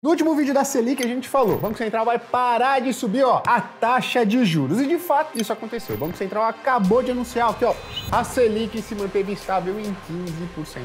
No último vídeo da Selic a gente falou, o Banco Central vai parar de subir, a taxa de juros. E de fato isso aconteceu. O Banco Central acabou de anunciar que, a Selic se manteve estável em 15%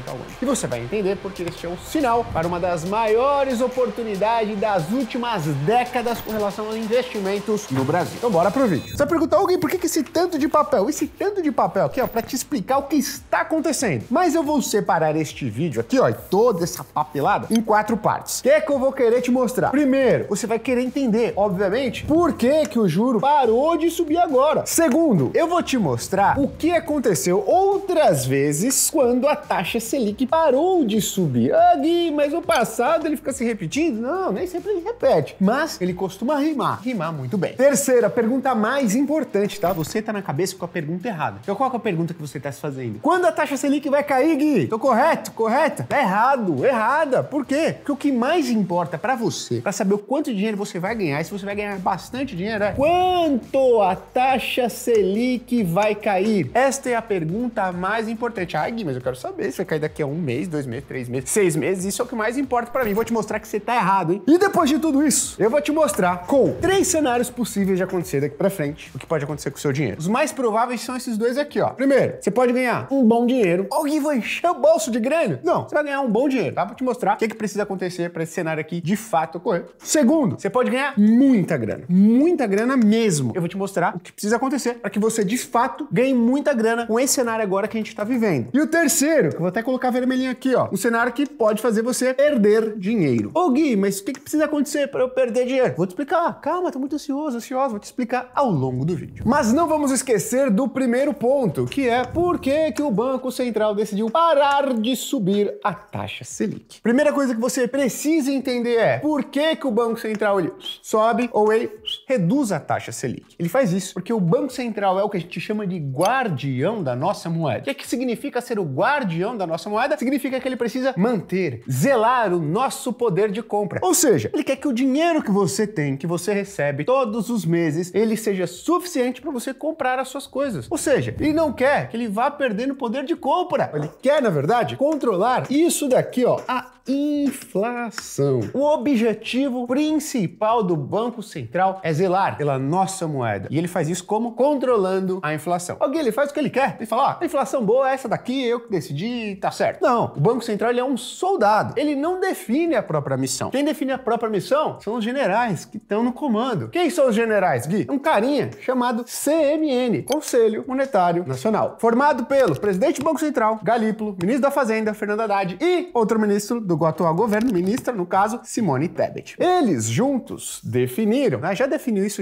ao ano. E você vai entender porque este é um sinal para uma das maiores oportunidades das últimas décadas com relação a investimentos no Brasil. Então bora pro vídeo. Você vai perguntar, alguém, por que esse tanto de papel? Esse tanto de papel aqui, para te explicar o que está acontecendo. Mas eu vou separar este vídeo aqui, e toda essa papelada em 4 partes. O que é que eu vou querer te mostrar? Primeiro, você vai querer entender, obviamente, por que o juro parou de subir agora. Segundo, eu vou te mostrar o que aconteceu outras vezes quando a taxa Selic parou de subir. Ah, Gui, mas o passado ele fica se repetindo? Não, nem sempre ele repete, mas ele costuma rimar muito bem. Terceira, pergunta mais importante, tá? Você tá na cabeça com a pergunta errada. Então qual é a pergunta que você tá se fazendo? Quando a taxa Selic vai cair, Gui? Tô correto? Correta? Tá errado, errada. Por quê? Porque o que mais importa para você, para saber o quanto de dinheiro você vai ganhar, e se você vai ganhar bastante dinheiro, é quanto a taxa Selic vai cair? Esta é a pergunta mais importante. Ah, Gui, mas eu quero saber se vai cair daqui a 1 mês, 2 meses, 3 meses, 6 meses. Isso é o que mais importa para mim. Vou te mostrar que você tá errado, hein? E depois de tudo isso, eu vou te mostrar com 3 cenários possíveis de acontecer daqui para frente, o que pode acontecer com o seu dinheiro. Os mais prováveis são esses dois aqui, Primeiro, você pode ganhar um bom dinheiro. Ou Gui, vai encher o bolso de grana? Não, você vai ganhar um bom dinheiro, tá? Vou te mostrar o que precisa acontecer para esse cenário aqui de fato ocorrer. Segundo, você pode ganhar muita grana mesmo. Eu vou te mostrar o que precisa acontecer para que você de fato ganhe muita grana com esse cenário agora que a gente tá vivendo. E o terceiro, que eu vou até colocar vermelhinho aqui, um cenário que pode fazer você perder dinheiro. Ô Gui, mas o que precisa acontecer para eu perder dinheiro? Vou te explicar. Calma, tô muito ansioso, vou te explicar ao longo do vídeo. Mas não vamos esquecer do primeiro ponto, que é por que o Banco Central decidiu parar de subir a taxa Selic. Primeira coisa que você precisa entender é por que o Banco Central ele sobe ou ele reduz a taxa Selic. Ele faz isso porque o Banco Central é o que a gente chama de guardião da nossa moeda. O que significa ser o guardião da nossa moeda? Significa que ele precisa manter, zelar o nosso poder de compra. Ou seja, ele quer que o dinheiro que você tem, que você recebe todos os meses, ele seja suficiente para você comprar as suas coisas. Ou seja, ele não quer que ele vá perdendo poder de compra. Ele quer, na verdade, controlar isso daqui, a inflação. O objetivo principal do Banco Central é zelar pela nossa moeda. E ele faz isso como? Controlando a inflação. Alguém, ele faz o que ele quer. Ele fala, a inflação boa é essa daqui, eu que decidi, tá certo. Não, o Banco Central ele é um soldado. Ele não define a própria missão. Quem define a própria missão são os generais que estão no comando. Quem são os generais, Gui? Um carinha chamado CMN, Conselho Monetário Nacional, formado pelo presidente do Banco Central, Galípolo, ministro da Fazenda, Fernando Haddad, e outro ministro do atual governo, ministra, no caso, Simone Tebet. Eles juntos definiram, já definiu isso,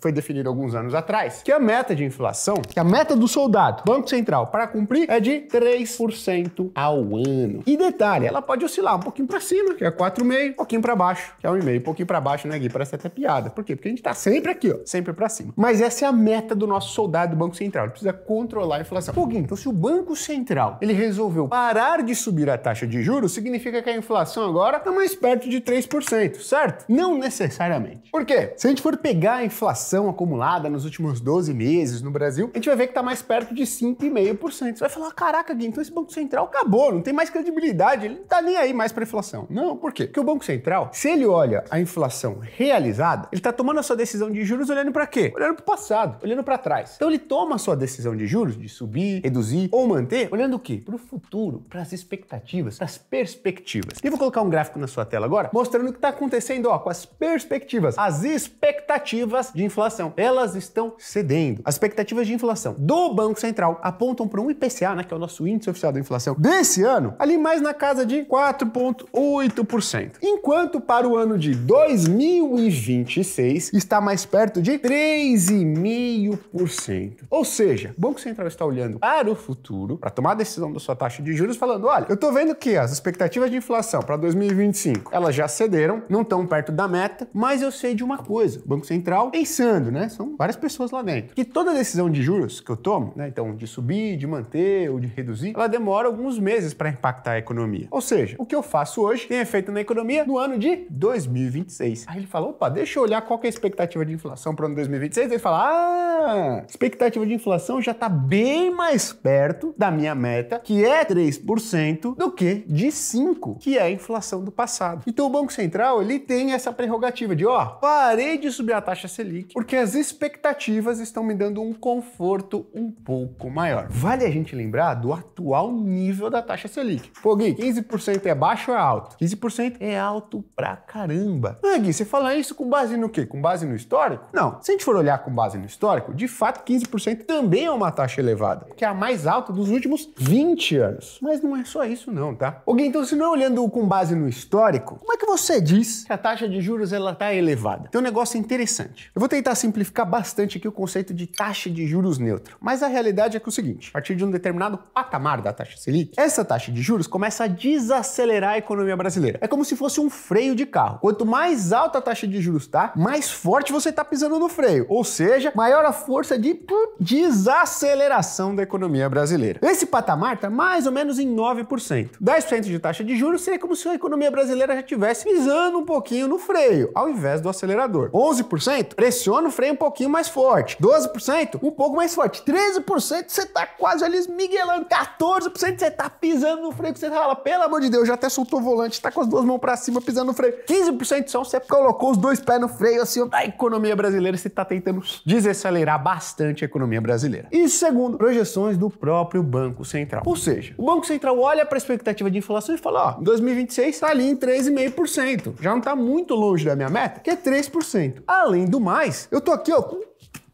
foi definido alguns anos atrás, que a meta de inflação, que a meta do soldado, Banco Central, para cumprir é de 3% ao ano. E detalhe, ela pode oscilar um pouquinho para cima, que é 4,5%, um pouquinho para baixo, que é 1,5%, um pouquinho para baixo, né, Gui? Parece até piada. Por quê? Porque a gente tá sempre aqui, sempre para cima. Mas essa é a meta do nosso soldado do Banco Central, ele precisa controlar a inflação. Pô, Gui, então se o Banco Central, ele resolveu parar de subir a taxa de juros, significa que a inflação agora está mais perto de 3%, certo? Não necessariamente. Por quê? Se a gente for pegar a inflação acumulada nos últimos 12 meses no Brasil, a gente vai ver que está mais perto de 5,5%. Você vai falar, caraca, Gui, então esse Banco Central acabou, não tem mais credibilidade, ele não tá nem aí mais para inflação. Não, por quê? Porque o Banco Central, se ele olha a inflação realizada, ele está tomando a sua decisão de juros olhando para quê? Olhando para o passado, olhando para trás. Então ele toma a sua decisão de juros, de subir, reduzir ou manter, olhando o quê? Para o futuro, para as expectativas, para as perspectivas. E eu vou colocar um gráfico na sua tela agora, mostrando o que está acontecendo, com as perspectivas, as expectativas de inflação. Elas estão cedendo. As expectativas de inflação do Banco Central apontam para um IPCA, que é o nosso índice oficial da inflação desse ano, ali mais na casa de 4,8%. Enquanto para o ano de 2026 está mais perto de 3,5%. Ou seja, o Banco Central está olhando para o futuro, para tomar a decisão da sua taxa de juros, falando, olha, eu estou vendo que as expectativas de inflação para 2025, elas já cederam, não estão perto da meta, mas eu sei de uma coisa, o Banco Banco Central pensando, né? São várias pessoas lá dentro. Que toda decisão de juros que eu tomo, né? Então, de subir, de manter ou de reduzir, ela demora alguns meses para impactar a economia. Ou seja, o que eu faço hoje tem efeito na economia no ano de 2026. Aí ele fala, opa, deixa eu olhar qual que é a expectativa de inflação para o ano 2026. Ele fala, expectativa de inflação já está bem mais perto da minha meta, que é 3%, do que de 5%, que é a inflação do passado. Então o Banco Central, ele tem essa prerrogativa de, parei de subir a taxa Selic, porque as expectativas estão me dando um conforto um pouco maior. Vale a gente lembrar do atual nível da taxa Selic. Pô, Gui, 15% é baixo ou é alto? 15% é alto pra caramba. Ah, Gui, você fala isso com base no quê? Com base no histórico? Não. Se a gente for olhar com base no histórico, de fato 15% também é uma taxa elevada, que é a mais alta dos últimos 20 anos. Mas não é só isso não, tá? Gui, então se não é olhando com base no histórico, como é que você diz que a taxa de juros ela tá elevada? Tem um negócio interessante. Eu vou tentar simplificar bastante aqui o conceito de taxa de juros neutra. Mas a realidade é que é o seguinte, a partir de um determinado patamar da taxa Selic, essa taxa de juros começa a desacelerar a economia brasileira. É como se fosse um freio de carro. Quanto mais alta a taxa de juros tá, mais forte você tá pisando no freio. Ou seja, maior a força de desaceleração da economia brasileira. Esse patamar tá mais ou menos em 9%. 10% de taxa de juros seria como se a economia brasileira já estivesse pisando um pouquinho no freio, ao invés do acelerador. 11% pressiona o freio um pouquinho mais forte. 12% um pouco mais forte. 13% você tá quase ali esmiguelando. 14% você tá pisando no freio, que você fala, pelo amor de Deus, já até soltou o volante, tá com as duas mãos pra cima pisando no freio. 15% só você colocou os dois pés no freio, assim, a economia brasileira, você tá tentando desacelerar bastante a economia brasileira. Isso segundo projeções do próprio Banco Central. Ou seja, o Banco Central olha para a expectativa de inflação e fala, em 2026 tá ali em 3,5%. Já não tá muito longe da minha meta, que é 3%. Além do mais, eu tô aqui, com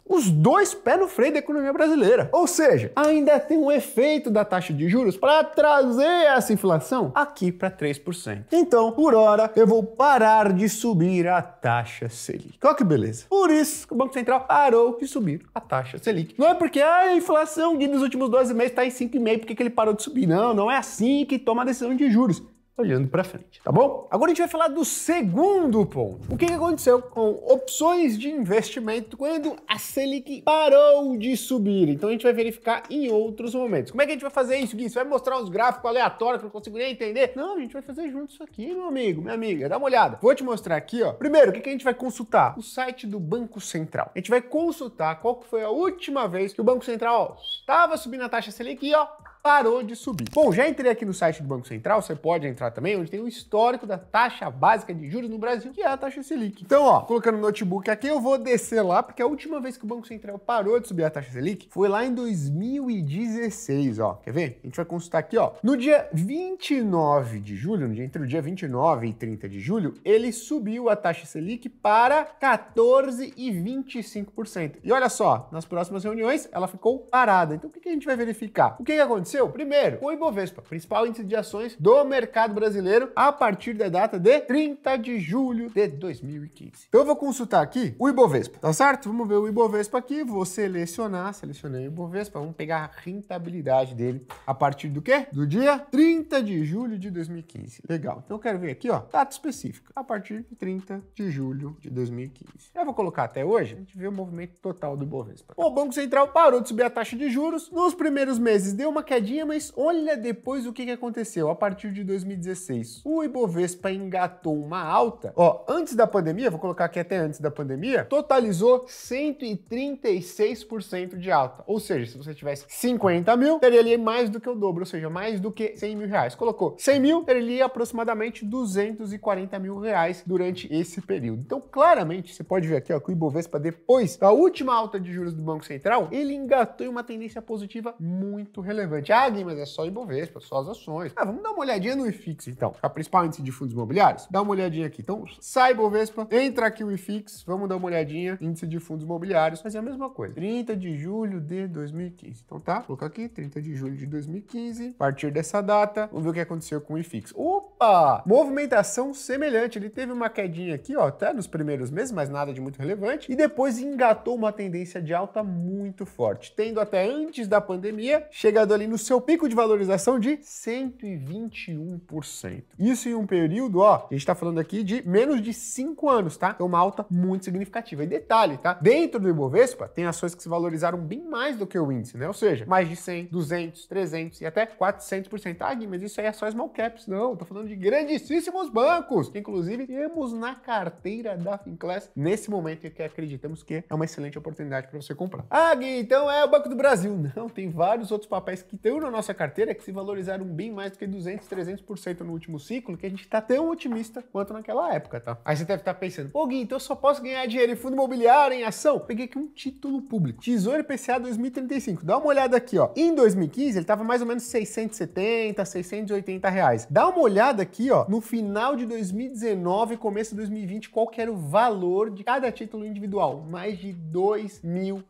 os dois pés no freio da economia brasileira. Ou seja, ainda tem um efeito da taxa de juros para trazer essa inflação aqui para 3%. Então, por hora, eu vou parar de subir a taxa Selic. Olha que beleza. Por isso que o Banco Central parou de subir a taxa Selic. Não é porque a inflação nos últimos 12 meses está em 5,5%, porque ele parou de subir. Não, não é assim que toma a decisão de juros. Olhando para frente, tá bom? Agora a gente vai falar do segundo ponto. O que aconteceu com opções de investimento quando a Selic parou de subir? Então a gente vai verificar em outros momentos. Como é que a gente vai fazer isso, Gui? Você vai mostrar uns gráficos aleatórios que eu não consigo nem entender? Não, a gente vai fazer junto isso aqui, meu amigo, minha amiga. Dá uma olhada. Vou te mostrar aqui, Primeiro, o que a gente vai consultar? O site do Banco Central. A gente vai consultar qual que foi a última vez que o Banco Central estava subindo a taxa Selic e parou de subir. Bom, já entrei aqui no site do Banco Central, você pode entrar também, onde tem o histórico da taxa básica de juros no Brasil, que é a taxa Selic. Então, colocando o notebook aqui, eu vou descer lá, porque a última vez que o Banco Central parou de subir a taxa Selic foi lá em 2016, Quer ver? A gente vai consultar aqui, No dia 29 de julho, entre o dia 29 e 30 de julho, ele subiu a taxa Selic para 14,25%. E olha só, nas próximas reuniões, ela ficou parada. Então, o que a gente vai verificar? O que aconteceu? Primeiro, o Ibovespa, principal índice de ações do mercado brasileiro, a partir da data de 30 de julho de 2015. Então eu vou consultar aqui o Ibovespa, tá certo? Vamos ver o Ibovespa aqui, vou selecionei o Ibovespa, vamos pegar a rentabilidade dele a partir do quê? Do dia 30 de julho de 2015. Legal, então eu quero ver aqui, data específica, a partir de 30 de julho de 2015. Eu vou colocar até hoje, a gente vê o movimento total do Ibovespa. O Banco Central parou de subir a taxa de juros, nos primeiros meses deu uma quedinha, mas olha depois o que aconteceu a partir de 2016. O Ibovespa engatou uma alta, antes da pandemia, vou colocar aqui até antes da pandemia, totalizou 136% de alta. Ou seja, se você tivesse 50 mil, teria ali mais do que o dobro, ou seja, mais do que 100 mil reais. Colocou 100 mil, teria ali aproximadamente 240 mil reais durante esse período. Então, claramente, você pode ver aqui, que o Ibovespa, depois da última alta de juros do Banco Central, ele engatou em uma tendência positiva muito relevante. Gui, mas é só Ibovespa, só as ações. Vamos dar uma olhadinha no IFIX, então. A principal índice de fundos imobiliários? Dá uma olhadinha aqui. Então, sai Ibovespa, entra aqui o IFIX, vamos dar uma olhadinha, índice de fundos imobiliários, mas é a mesma coisa. 30 de julho de 2015. Então tá, vou colocar aqui, 30 de julho de 2015. A partir dessa data, vamos ver o que aconteceu com o IFIX. opa, movimentação semelhante. Ele teve uma quedinha aqui, ó, até nos primeiros meses, mas nada de muito relevante, e depois engatou uma tendência de alta muito forte, tendo até antes da pandemia chegado ali no seu pico de valorização de 121%. Isso em um período, ó, a gente tá falando aqui de menos de 5 anos, tá? Então uma alta muito significativa. E detalhe, tá? Dentro do Ibovespa, tem ações que se valorizaram bem mais do que o índice, né? Ou seja, mais de 100, 200, 300 e até 400%. Ah, Gui, mas isso aí é só small caps. Não, eu tô falando de grandíssimos bancos, que inclusive temos na carteira da Finclass nesse momento e que acreditamos que é uma excelente oportunidade para você comprar. Ah, Gui, então é o Banco do Brasil. Não, tem vários outros papéis que estão na nossa carteira que se valorizaram bem mais do que 200, 300% no último ciclo, que a gente tá tão otimista quanto naquela época, tá? Aí você deve estar pensando, pô, Gui, então eu só posso ganhar dinheiro em fundo imobiliário, em ação? Peguei aqui um título público, Tesouro IPCA 2035. Dá uma olhada aqui, ó. Em 2015, ele tava mais ou menos 670, 680 reais. Dá uma olhada aqui, ó, no final de 2019, começo de 2020, qual que era o valor de cada título individual? Mais de R$2.000.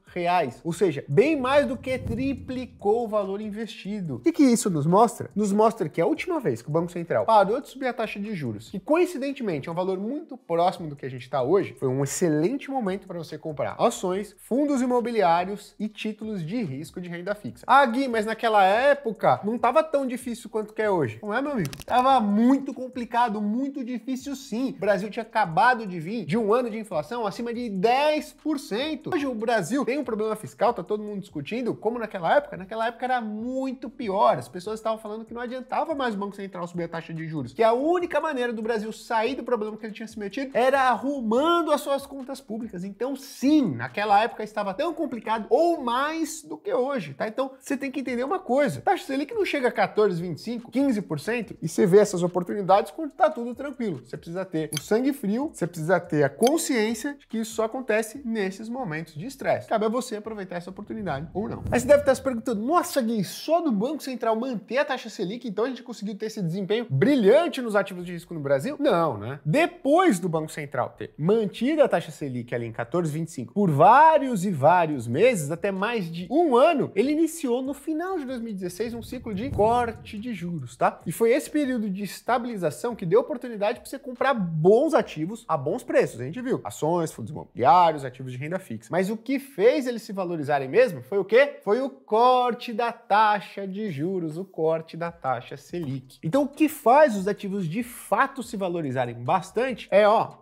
Ou seja, bem mais do que triplicou o valor investido. O que isso nos mostra? Nos mostra que a última vez que o Banco Central parou de subir a taxa de juros, que coincidentemente é um valor muito próximo do que a gente está hoje, foi um excelente momento para você comprar ações, fundos imobiliários e títulos de risco de renda fixa. Ah, Gui, mas naquela época não estava tão difícil quanto que é hoje. Não é, meu amigo? Tava muito complicado, muito difícil sim. O Brasil tinha acabado de vir de um ano de inflação acima de 10%. Hoje o Brasil tem um problema fiscal, tá todo mundo discutindo, como naquela época era muito pior. As pessoas estavam falando que não adiantava mais o Banco Central subir a taxa de juros, que a única maneira do Brasil sair do problema que ele tinha se metido era arrumando as suas contas públicas. Então sim, naquela época estava tão complicado ou mais do que hoje, tá? Então você tem que entender uma coisa, taxa Selic não chega a 14, 25, 15% e você vê essas oportunidades quando tá tudo tranquilo. Você precisa ter o sangue frio, você precisa ter a consciência de que isso só acontece nesses momentos de estresse. Cabe a você aproveitar essa oportunidade ou não. Mas você deve estar se perguntando, nossa, Gui, só do Banco Central manter a taxa Selic, então a gente conseguiu ter esse desempenho brilhante nos ativos de risco no Brasil? Não, né? Depois do Banco Central ter mantido a taxa Selic ali em 14,25 por vários e vários meses, até mais de um ano, ele iniciou no final de 2016 um ciclo de corte de juros, tá? E foi esse período de estabilização que deu oportunidade para você comprar bons ativos a bons preços, a gente viu. Ações, fundos imobiliários, ativos de renda fixa. Mas o que fez eles se valorizarem mesmo foi o quê? Foi o corte da taxa de juros, o corte da taxa Selic. Então o que faz os ativos de fato se valorizarem bastante é, ó,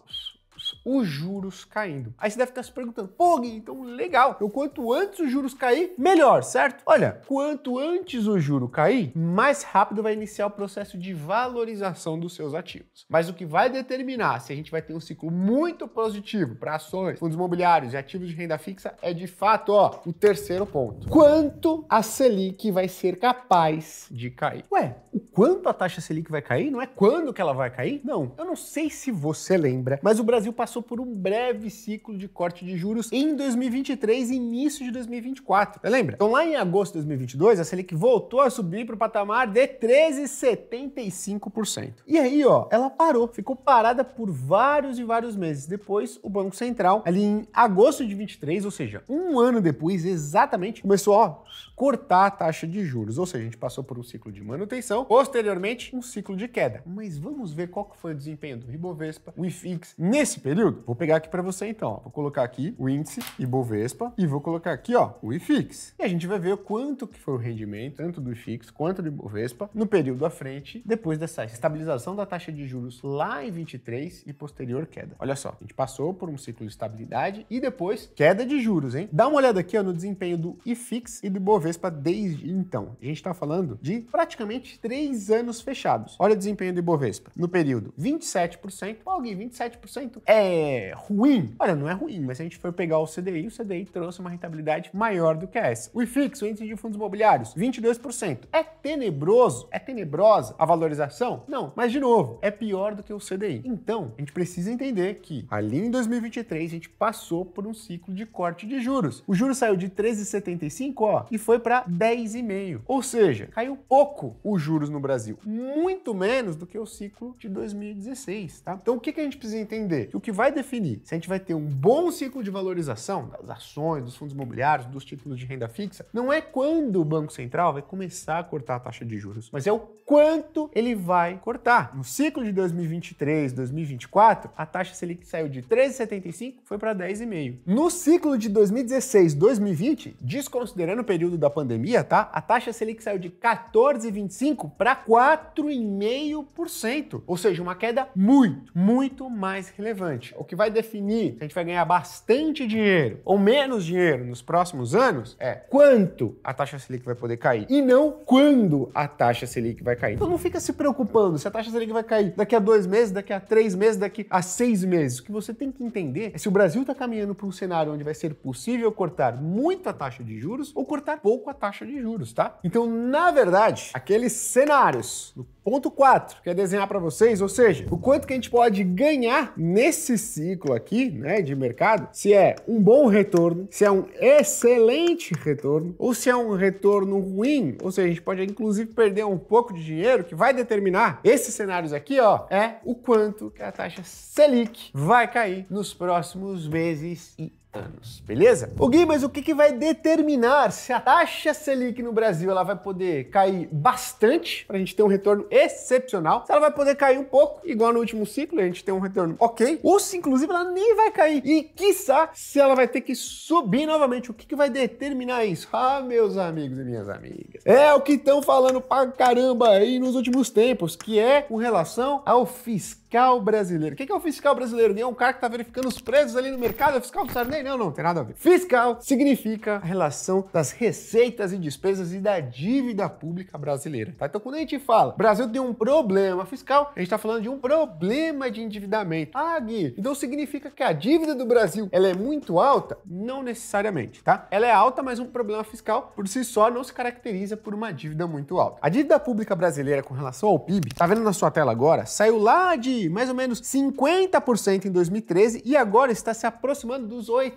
os juros caindo. Aí você deve estar se perguntando, pô, Gui, então legal, então quanto antes os juros cair, melhor, certo? Olha, quanto antes o juro cair, mais rápido vai iniciar o processo de valorização dos seus ativos. Mas o que vai determinar se a gente vai ter um ciclo muito positivo para ações, fundos imobiliários e ativos de renda fixa é de fato, ó, o terceiro ponto. Quanto a Selic vai ser capaz de cair? Ué, o quanto a taxa Selic vai cair? Não é quando que ela vai cair? Não. Eu não sei se você lembra, mas o Brasil passou por um breve ciclo de corte de juros em 2023 e início de 2024. Você lembra? Então lá em agosto de 2022, a Selic voltou a subir para o patamar de 13,75%. E aí, ó, ela parou, ficou parada por vários e vários meses. Depois, o Banco Central, ali em agosto de 23, ou seja, um ano depois, exatamente, começou a cortar a taxa de juros. Ou seja, a gente passou por um ciclo de manutenção, posteriormente, um ciclo de queda. Mas vamos ver qual que foi o desempenho do Ibovespa, o IFIX, nesse período? Vou pegar aqui para você então, ó. Vou colocar aqui o índice Ibovespa e vou colocar aqui, ó, o IFIX. E a gente vai ver quanto que foi o rendimento, tanto do IFIX quanto do Ibovespa, no período à frente, depois dessa estabilização da taxa de juros lá em 23 e posterior queda. Olha só, a gente passou por um ciclo de estabilidade e depois queda de juros, hein? Dá uma olhada aqui, ó, no desempenho do IFIX e do Ibovespa desde então. A gente tá falando de praticamente 3 anos fechados. Olha o desempenho do Ibovespa. No período, 27%. Pô, Gui, 27% é ruim? Olha, não é ruim, mas se a gente for pegar o CDI trouxe uma rentabilidade maior do que essa. O IFIX, o índice de fundos imobiliários, 22%. É tenebroso? É tenebrosa a valorização? Não, mas de novo, é pior do que o CDI. Então, a gente precisa entender que ali em 2023 a gente passou por um ciclo de corte de juros. O juro saiu de 13,75, ó, e foi para 10,5. Ou seja, caiu pouco os juros no Brasil, muito menos do que o ciclo de 2016, tá? Então, o que a gente precisa entender? Que o que vai definir se a gente vai ter um bom ciclo de valorização das ações, dos fundos imobiliários, dos títulos de renda fixa, não é quando o Banco Central vai começar a cortar a taxa de juros, mas é o quanto ele vai cortar. No ciclo de 2023, 2024, a taxa Selic saiu de 13,75, foi para 10,5. No ciclo de 2016, 2020, desconsiderando o período da pandemia, tá? A taxa Selic saiu de 14,25 para 4,5%, ou seja, uma queda muito mais relevante. O que vai definir se a gente vai ganhar bastante dinheiro ou menos dinheiro nos próximos anos é quanto a taxa Selic vai poder cair e não quando a taxa Selic vai cair. Então não fica se preocupando se a taxa Selic vai cair daqui a 2 meses, daqui a 3 meses, daqui a 6 meses. O que você tem que entender é se o Brasil está caminhando para um cenário onde vai ser possível cortar muito a taxa de juros ou cortar pouco a taxa de juros, tá? Então, na verdade, aqueles cenários do ponto 4, que é desenhar para vocês, ou seja, o quanto que a gente pode ganhar nesse ciclo aqui, né, de mercado, se é um bom retorno, se é um excelente retorno, ou se é um retorno ruim, ou seja, a gente pode inclusive perder um pouco de dinheiro, que vai determinar esses cenários aqui, ó, é o quanto que a taxa Selic vai cair nos próximos meses e anos, beleza? Ô Gui, mas o que vai determinar se a taxa Selic no Brasil ela vai poder cair bastante para a gente ter um retorno excepcional, se ela vai poder cair um pouco, igual no último ciclo, a gente tem um retorno ok, ou se inclusive ela nem vai cair e quiçá se ela vai ter que subir novamente, o que vai determinar isso? Ah, meus amigos e minhas amigas, é o que estão falando pra caramba aí nos últimos tempos, que é com relação ao fiscal brasileiro. O que é o fiscal brasileiro? É um cara que tá verificando os preços ali no mercado, é fiscal do Sarney? Não, tem nada a ver. Fiscal significa a relação das receitas e despesas e da dívida pública brasileira, tá? Então, quando a gente fala, Brasil tem um problema fiscal, a gente tá falando de um problema de endividamento. Ah, Gui, então significa que a dívida do Brasil, ela é muito alta? Não necessariamente, tá? Ela é alta, mas um problema fiscal, por si só, não se caracteriza por uma dívida muito alta. A dívida pública brasileira com relação ao PIB, tá vendo na sua tela agora? Saiu lá de mais ou menos 50% em 2013 e agora está se aproximando dos 80%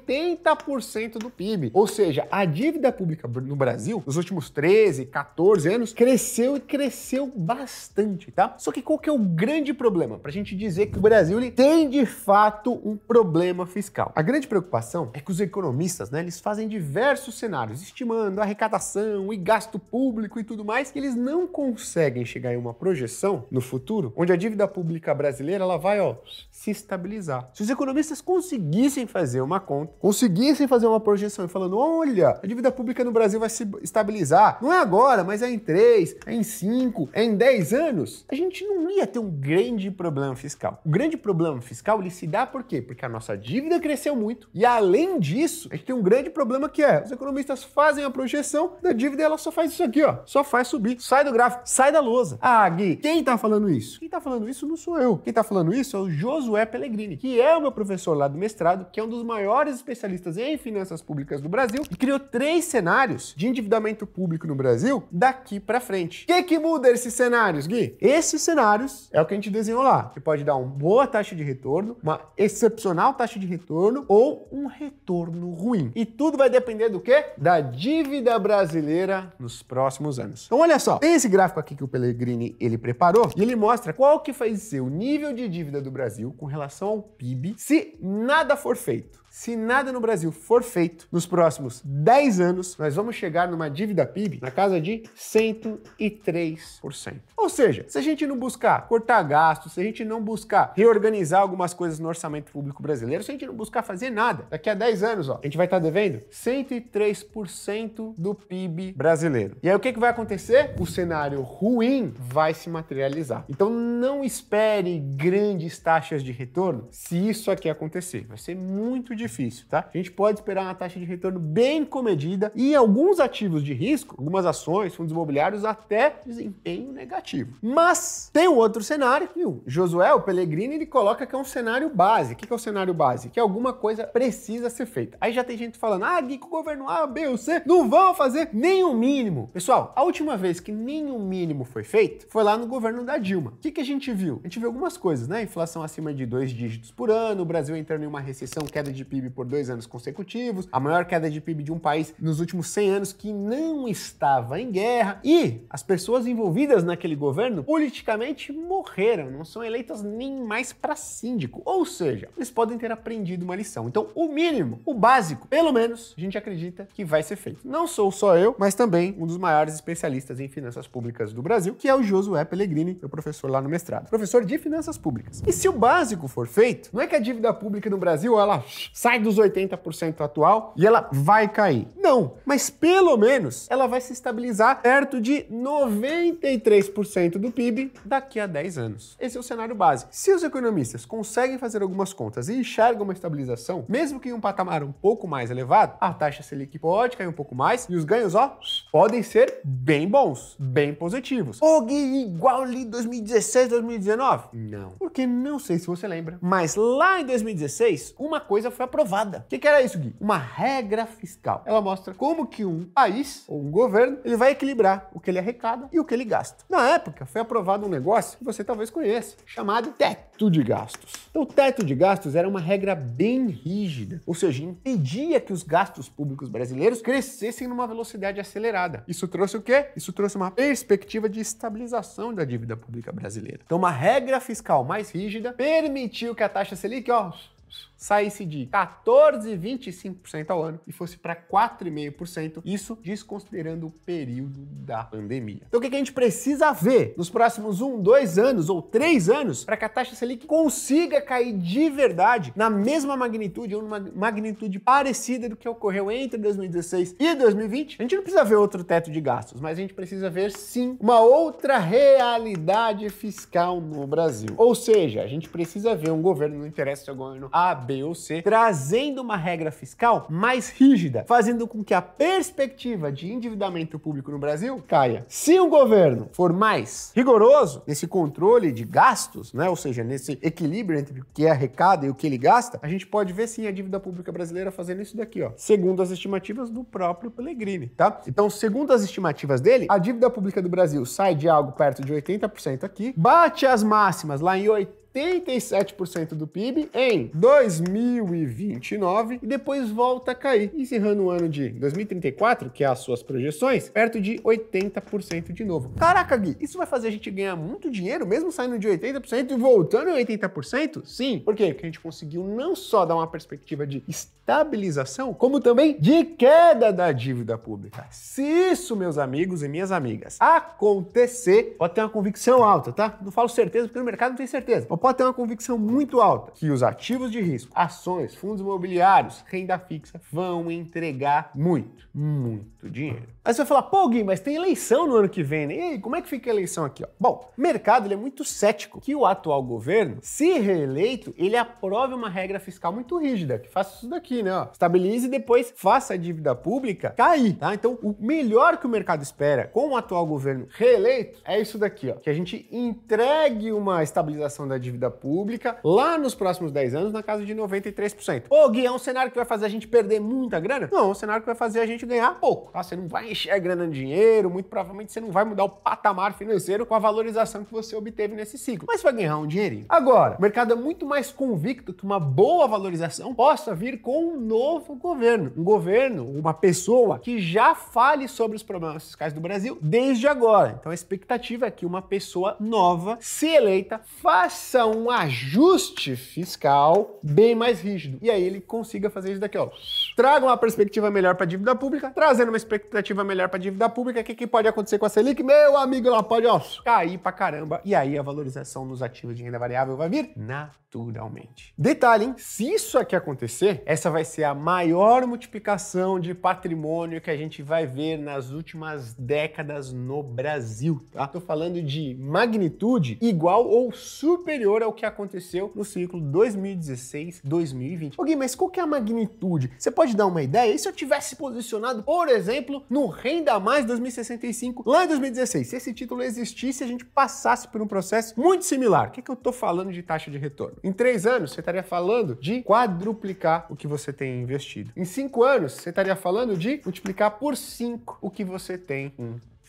do PIB. Ou seja, a dívida pública no Brasil, nos últimos 13, 14 anos, cresceu e cresceu bastante, tá? Só que qual que é o grande problema? Pra gente dizer que o Brasil ele tem, de fato, um problema fiscal. A grande preocupação é que os economistas, né, eles fazem diversos cenários, estimando a arrecadação e gasto público e tudo mais, que eles não conseguem chegar em uma projeção no futuro, onde a dívida pública brasileira, ela vai, ó, se estabilizar. Se os economistas conseguissem fazer uma conta, conseguissem fazer uma projeção e falando, olha, a dívida pública no Brasil vai se estabilizar, não é agora, mas é em 3, é em 5, é em 10 anos, a gente não ia ter um grande problema fiscal. O grande problema fiscal, ele se dá por quê? Porque a nossa dívida cresceu muito e, além disso, a gente tem um grande problema que é, os economistas fazem a projeção da dívida e ela só faz isso aqui, ó, só faz subir, sai do gráfico, sai da lousa. Ah, Gui, quem tá falando isso? Quem tá falando isso não sou eu. Quem tá falando isso é o Josué Pellegrini, que é o meu professor lá do mestrado, que é um dos maiores especialistas em finanças públicas do Brasil e criou 3 cenários de endividamento público no Brasil daqui para frente. O que muda esses cenários, Gui? Esses cenários é o que a gente desenhou lá, que pode dar uma boa taxa de retorno, uma excepcional taxa de retorno ou um retorno ruim. E tudo vai depender do quê? Da dívida brasileira nos próximos anos. Então olha só, tem esse gráfico aqui que o Pellegrini ele preparou e ele mostra qual que vai ser o nível de dívida do Brasil com relação ao PIB se nada for feito. Se nada no Brasil for feito nos próximos 10 anos, nós vamos chegar numa dívida PIB na casa de 103%. Ou seja, se a gente não buscar cortar gastos, se a gente não buscar reorganizar algumas coisas no orçamento público brasileiro, se a gente não buscar fazer nada, daqui a 10 anos, ó, a gente vai estar devendo 103% do PIB brasileiro. E aí o que vai acontecer? O cenário ruim vai se materializar. Então não espere grandes taxas de retorno se isso aqui acontecer. Vai ser muito difícil, tá? A gente pode esperar uma taxa de retorno bem comedida e alguns ativos de risco, algumas ações, fundos imobiliários, até desempenho negativo. Mas tem um outro cenário que o Josué, o Pellegrini, ele coloca que é um cenário base. O que é o cenário base? Que alguma coisa precisa ser feita. Aí já tem gente falando, ah, Gui, que o governo A, B ou C não vão fazer nenhum mínimo. Pessoal, a última vez que nenhum mínimo foi feito foi lá no governo da Dilma. O que a gente viu? A gente viu algumas coisas, né? Inflação acima de 2 dígitos por ano, o Brasil entrando em uma recessão, queda de PIB por 2 anos consecutivos, a maior queda de PIB de um país nos últimos 100 anos que não estava em guerra, e as pessoas envolvidas naquele governo politicamente morreram, não são eleitas nem mais para síndico, ou seja, eles podem ter aprendido uma lição. Então, o mínimo, o básico, pelo menos, a gente acredita que vai ser feito. Não sou só eu, mas também um dos maiores especialistas em finanças públicas do Brasil, que é o Josué Pellegrini, meu professor lá no mestrado, professor de finanças públicas. E se o básico for feito, não é que a dívida pública no Brasil, ela sai dos 80% atual e ela vai cair. Não, mas pelo menos ela vai se estabilizar perto de 93% do PIB daqui a 10 anos. Esse é o cenário básico. Se os economistas conseguem fazer algumas contas e enxergam uma estabilização, mesmo que em um patamar um pouco mais elevado, a taxa Selic pode cair um pouco mais e os ganhos, ó, podem ser bem bons, bem positivos. Ô, Gui, igual ali 2016, 2019? Não. Porque não sei se você lembra, mas lá em 2016, uma coisa foi aprovada. O que era isso, Gui? Uma regra fiscal. Ela mostra como que um país ou um governo, ele vai equilibrar o que ele arrecada e o que ele gasta. Na época, foi aprovado um negócio que você talvez conheça, chamado teto de gastos. Então, o teto de gastos era uma regra bem rígida, ou seja, impedia que os gastos públicos brasileiros crescessem numa velocidade acelerada. Isso trouxe o quê? Isso trouxe uma perspectiva de estabilização da dívida pública brasileira. Então, uma regra fiscal mais rígida permitiu que a taxa Selic, ó, saísse de 14,25% ao ano e fosse para 4,5%, isso desconsiderando o período da pandemia. Então o que a gente precisa ver nos próximos 1, 2 anos ou 3 anos para que a taxa Selic consiga cair de verdade na mesma magnitude ou numa magnitude parecida do que ocorreu entre 2016 e 2020? A gente não precisa ver outro teto de gastos, mas a gente precisa ver sim uma outra realidade fiscal no Brasil. Ou seja, a gente precisa ver um governo, não interessa se é o governo A, B ou C, trazendo uma regra fiscal mais rígida, fazendo com que a perspectiva de endividamento público no Brasil caia. Se o governo for mais rigoroso nesse controle de gastos, né, ou seja, nesse equilíbrio entre o que é arrecada e o que ele gasta, a gente pode ver sim a dívida pública brasileira fazendo isso daqui, ó, segundo as estimativas do próprio Pellegrini, tá? Então, segundo as estimativas dele, a dívida pública do Brasil sai de algo perto de 80% aqui, bate as máximas lá em 87% do PIB em 2029 e depois volta a cair, encerrando o ano de 2034, que é as suas projeções, perto de 80% de novo. Caraca, Gui, isso vai fazer a gente ganhar muito dinheiro, mesmo saindo de 80% e voltando em 80%? Sim. Por quê? Porque a gente conseguiu não só dar uma perspectiva de estabilização, como também de queda da dívida pública. Se isso, meus amigos e minhas amigas, acontecer, pode ter uma convicção alta, tá? Não falo certeza porque no mercado não tem certeza. Pode ter uma convicção muito alta que os ativos de risco, ações, fundos imobiliários, renda fixa vão entregar muito dinheiro. Aí você vai falar, pô, Gui, mas tem eleição no ano que vem, né? E aí, como é que fica a eleição aqui, ó? Bom, o mercado ele é muito cético que o atual governo, se reeleito, ele aprove uma regra fiscal muito rígida, que faça isso daqui, né? Ó, estabilize e depois faça a dívida pública cair, tá? Então, o melhor que o mercado espera com o atual governo reeleito é isso daqui, ó, que a gente entregue uma estabilização da dívida pública lá nos próximos 10 anos na casa de 93%. Ô, Gui, é um cenário que vai fazer a gente perder muita grana? Não, é um cenário que vai fazer a gente ganhar pouco, tá? Você não vai encher grana no dinheiro, muito provavelmente você não vai mudar o patamar financeiro com a valorização que você obteve nesse ciclo, mas vai ganhar um dinheirinho. Agora, o mercado é muito mais convicto que uma boa valorização possa vir com um novo governo. Um governo, uma pessoa que já fale sobre os problemas fiscais do Brasil desde agora. Então a expectativa é que uma pessoa nova, se eleita, faça um ajuste fiscal bem mais rígido. E aí ele consiga fazer isso daqui, ó. Traga uma perspectiva melhor para a dívida pública, trazendo uma expectativa melhor para a dívida pública, o que pode acontecer com a Selic? Meu amigo, ela pode, ó, cair pra caramba. E aí a valorização nos ativos de renda variável vai vir naturalmente. Detalhe, hein? Se isso aqui acontecer, essa vai ser a maior multiplicação de patrimônio que a gente vai ver nas últimas décadas no Brasil, tá? Tô falando de magnitude igual ou superior ao que aconteceu no ciclo 2016-2020. Ok, mas qual que é a magnitude? Você pode dar uma ideia? E se eu tivesse posicionado, por exemplo, no Renda Mais 2065, lá em 2016? Se esse título existisse, a gente passasse por um processo muito similar. O que eu tô falando de taxa de retorno? Em 3 anos, você estaria falando de quadruplicar o que você tem investido. Em 5 anos, você estaria falando de multiplicar por 5 o que você tem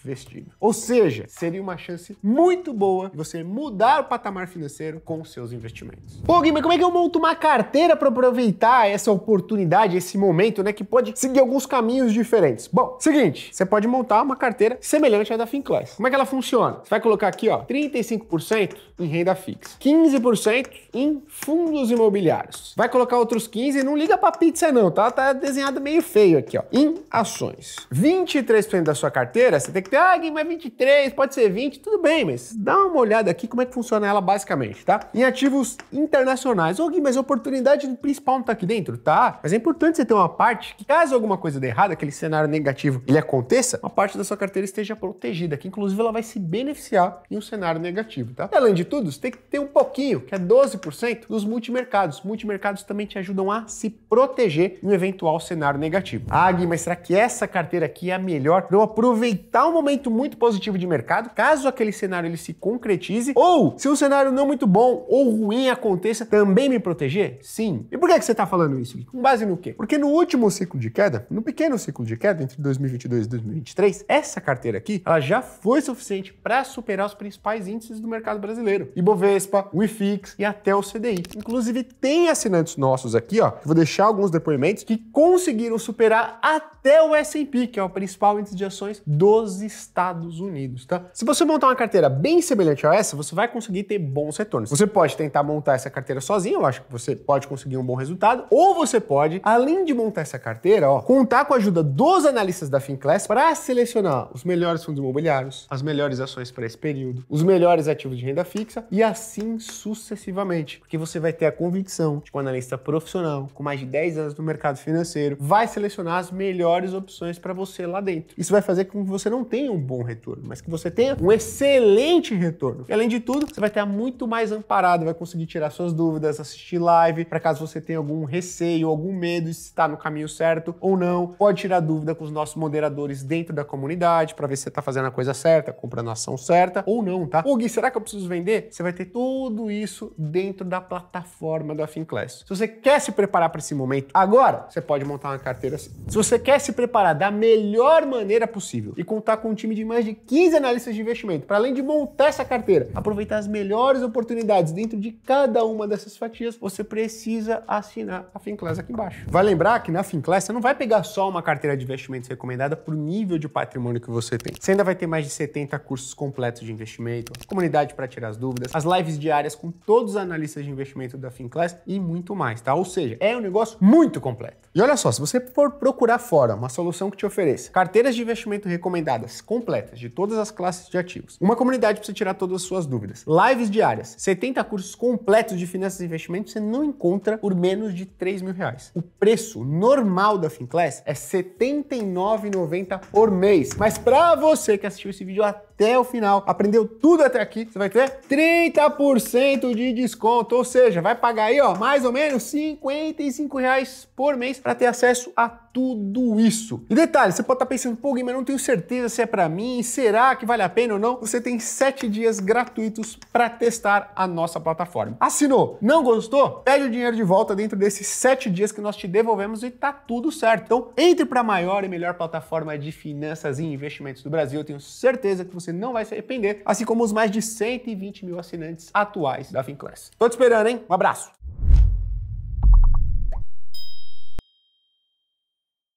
investido. Ou seja, seria uma chance muito boa de você mudar o patamar financeiro com os seus investimentos. Pô, Gui, mas como é que eu monto uma carteira para aproveitar essa oportunidade, esse momento, né, que pode seguir alguns caminhos diferentes? Bom, seguinte, você pode montar uma carteira semelhante à da Finclass. Como é que ela funciona? Você vai colocar aqui, ó, 35% em renda fixa, 15% em fundos imobiliários. Vai colocar outros 15%, não liga pra pizza não, tá? Tá desenhado meio feio aqui, ó, em ações. 23% da sua carteira, você tem que ter, Gui, mas 23, pode ser 20, tudo bem, mas dá uma olhada aqui como é que funciona ela basicamente, tá? Em ativos internacionais. Gui, mas a oportunidade principal não tá aqui dentro? Tá, mas é importante você ter uma parte que, caso alguma coisa dê errado, aquele cenário negativo ele aconteça, uma parte da sua carteira esteja protegida, que inclusive ela vai se beneficiar em um cenário negativo, tá? E, além de tudo, você tem que ter um pouquinho, que é 12% dos multimercados. Multimercados também te ajudam a se proteger em um eventual cenário negativo. Gui, mas será que essa carteira aqui é a melhor para eu aproveitar um momento muito positivo de mercado, caso aquele cenário ele se concretize? Ou, se um cenário não muito bom ou ruim aconteça, também me proteger? Sim. E por que você está falando isso? Com base no quê? Porque no último ciclo de queda, no pequeno ciclo de queda, entre 2022 e 2023, essa carteira aqui, ela já foi suficiente para superar os principais índices do mercado brasileiro. Ibovespa, o IFIX e até o CDI. Inclusive, tem assinantes nossos aqui, ó, que vou deixar alguns depoimentos, que conseguiram superar até o S&P, que é o principal índice de ações dos Estados Unidos, tá? Se você montar uma carteira bem semelhante a essa, você vai conseguir ter bons retornos. Você pode tentar montar essa carteira sozinho, eu acho que você pode conseguir um bom resultado, ou você pode, além de montar essa carteira, ó, contar com a ajuda dos analistas da Finclass para selecionar os melhores fundos imobiliários, as melhores ações para esse período, os melhores ativos de renda fixa e assim sucessivamente, porque você vai ter a convicção de que um analista profissional com mais de 10 anos no mercado financeiro vai selecionar as melhores opções para você lá dentro. Isso vai fazer com que você não tenha um bom retorno, mas que você tenha um excelente retorno. E, além de tudo, você vai estar muito mais amparado, vai conseguir tirar suas dúvidas, assistir live, para caso você tenha algum receio, algum medo de se está no caminho certo ou não. Pode tirar dúvida com os nossos moderadores dentro da comunidade para ver se você está fazendo a coisa certa, comprando a ação certa ou não, tá? Gui, será que eu preciso vender? Você vai ter tudo isso dentro da plataforma da Finclass. Se você quer se preparar para esse momento agora, você pode montar uma carteira assim. Se você quer se preparar da melhor maneira possível e contar com um time de mais de 15 analistas de investimento, para além de montar essa carteira, aproveitar as melhores oportunidades dentro de cada uma dessas fatias, você precisa assinar a Finclass aqui embaixo. Vai lembrar que na Finclass você não vai pegar só uma carteira de investimentos recomendada para o nível de patrimônio que você tem. Você ainda vai ter mais de 70 cursos completos de investimento, comunidade para tirar as dúvidas, as lives diárias com todos os analistas de investimento da Finclass e muito mais, tá? Ou seja, é um negócio muito completo. E olha só, se você for procurar fora uma solução que te ofereça carteiras de investimento recomendadas completas de todas as classes de ativos, uma comunidade para você tirar todas as suas dúvidas, lives diárias, 70 cursos completos de finanças e investimentos, você não encontra por menos de R$3.000. O preço normal da Finclass é R$ 79,90 por mês. Mas para você que assistiu esse vídeo até o final, aprendeu tudo até aqui, você vai ter 30% de desconto, ou seja, vai pagar aí, ó, mais ou menos R$55 por mês para ter acesso a tudo isso. E detalhe, você pode estar pensando, pô, Gui, mas não tenho certeza se é para mim, será que vale a pena ou não? Você tem 7 dias gratuitos para testar a nossa plataforma. Assinou? Não gostou? Pede o dinheiro de volta dentro desses 7 dias que nós te devolvemos e tá tudo certo. Então, entre para a maior e melhor plataforma de finanças e investimentos do Brasil. Eu tenho certeza que você não vai se arrepender, assim como os mais de 120 mil assinantes atuais da Finclass. Tô te esperando, hein? Um abraço!